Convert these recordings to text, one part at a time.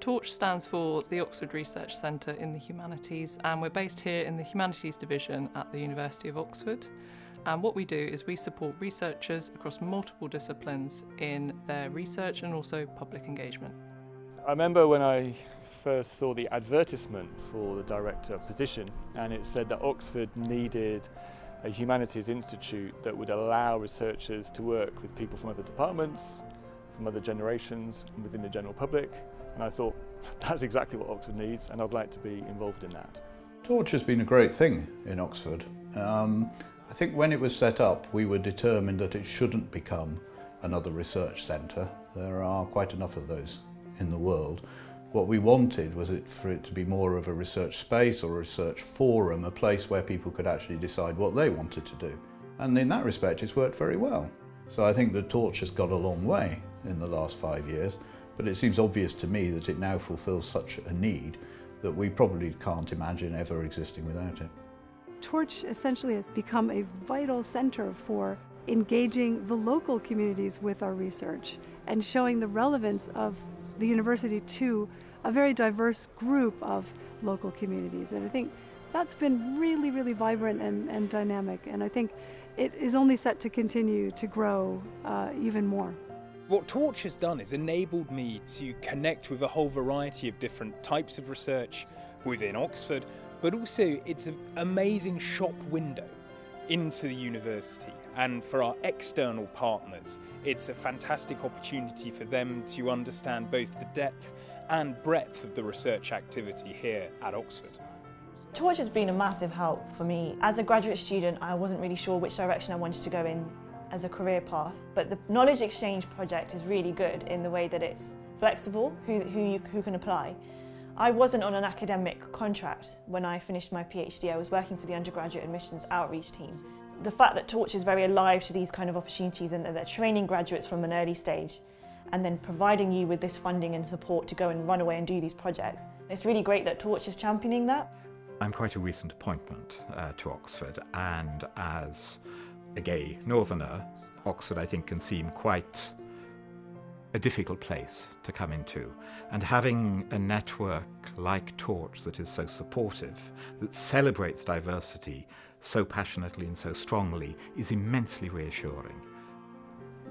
TORCH stands for the Oxford Research Centre in the Humanities, and we're based here in the Humanities Division at the University of Oxford. And what we do is we support researchers across multiple disciplines in their research and also public engagement. I remember when I first saw the advertisement for the director position, and it said that Oxford needed a humanities institute that would allow researchers to work with people from other departments, from other generations, and within the general public. And I thought, that's exactly what Oxford needs, and I'd like to be involved in that. TORCH has been a great thing in Oxford. I think when it was set up, we were determined that it shouldn't become another research centre. There are quite enough of those in the world. What we wanted was for it to be more of a research space or a research forum, a place where people could actually decide what they wanted to do. And in that respect, it's worked very well. So I think that TORCH has got a long way in the last 5 years, but it seems obvious to me that it now fulfills such a need that we probably can't imagine ever existing without it. TORCH essentially has become a vital center for engaging the local communities with our research and showing the relevance of the university to a very diverse group of local communities. And I think that's been really, really vibrant and dynamic. And I think it is only set to continue to grow even more. What TORCH has done is enabled me to connect with a whole variety of different types of research within Oxford, but also it's an amazing shop window into the university. And for our external partners, it's a fantastic opportunity for them to understand both the depth and breadth of the research activity here at Oxford. TORCH has been a massive help for me. As a graduate student, I wasn't really sure which direction I wanted to go in as a career path, but the Knowledge Exchange project is really good in the way that it's flexible, who can apply. I wasn't on an academic contract when I finished my PhD. I was working for the undergraduate admissions outreach team. The fact that TORCH is very alive to these kind of opportunities and that they're training graduates from an early stage and then providing you with this funding and support to go and run away and do these projects. It's really great that TORCH is championing that. I'm quite a recent appointment to Oxford, and as a gay northerner, Oxford I think can seem quite a difficult place to come into, and having a network like TORCH that is so supportive, that celebrates diversity so passionately and so strongly, is immensely reassuring.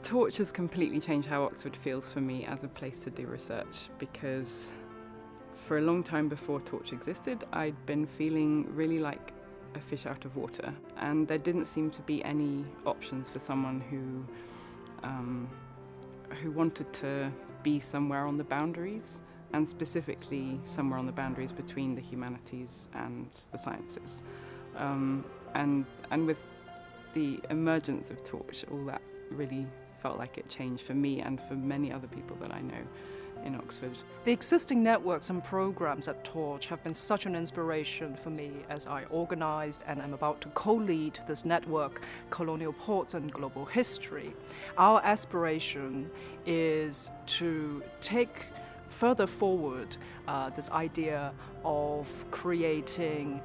TORCH has completely changed how Oxford feels for me as a place to do research, because for a long time before TORCH existed, I'd been feeling really like a fish out of water, and there didn't seem to be any options for someone who wanted to be somewhere on the boundaries, and specifically somewhere on the boundaries between the humanities and the sciences. And with the emergence of TORCH, all that really felt like it changed for me and for many other people that I know in Oxford. The existing networks and programs at TORCH have been such an inspiration for me as I organized and am about to co-lead this network, Colonial Ports and Global History. Our aspiration is to take further forward this idea of creating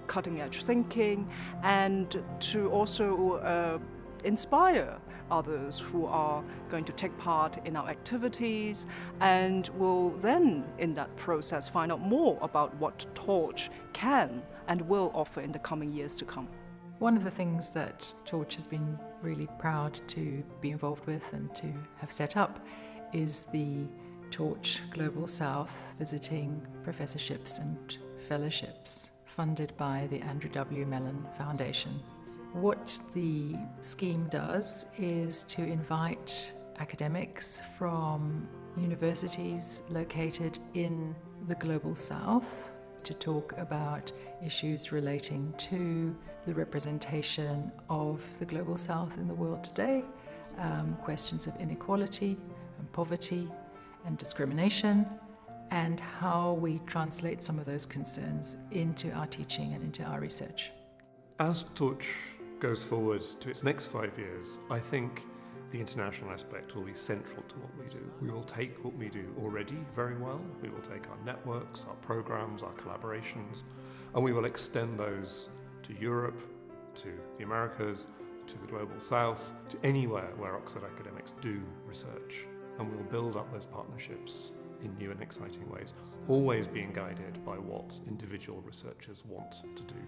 cutting-edge thinking, and to also inspire others who are going to take part in our activities, and will then, in that process, find out more about what TORCH can and will offer in the coming years to come. One of the things that TORCH has been really proud to be involved with and to have set up is the TORCH Global South visiting professorships and fellowships funded by the Andrew W. Mellon Foundation. What the scheme does is to invite academics from universities located in the Global South to talk about issues relating to the representation of the Global South in the world today, questions of inequality and poverty and discrimination, and how we translate some of those concerns into our teaching and into our research. As TORCH goes forward to its next 5 years, I think the international aspect will be central to what we do. We will take what we do already very well, we will take our networks, our programs, our collaborations, and we will extend those to Europe, to the Americas, to the Global South, to anywhere where Oxford academics do research. And we will build up those partnerships in new and exciting ways, always being guided by what individual researchers want to do.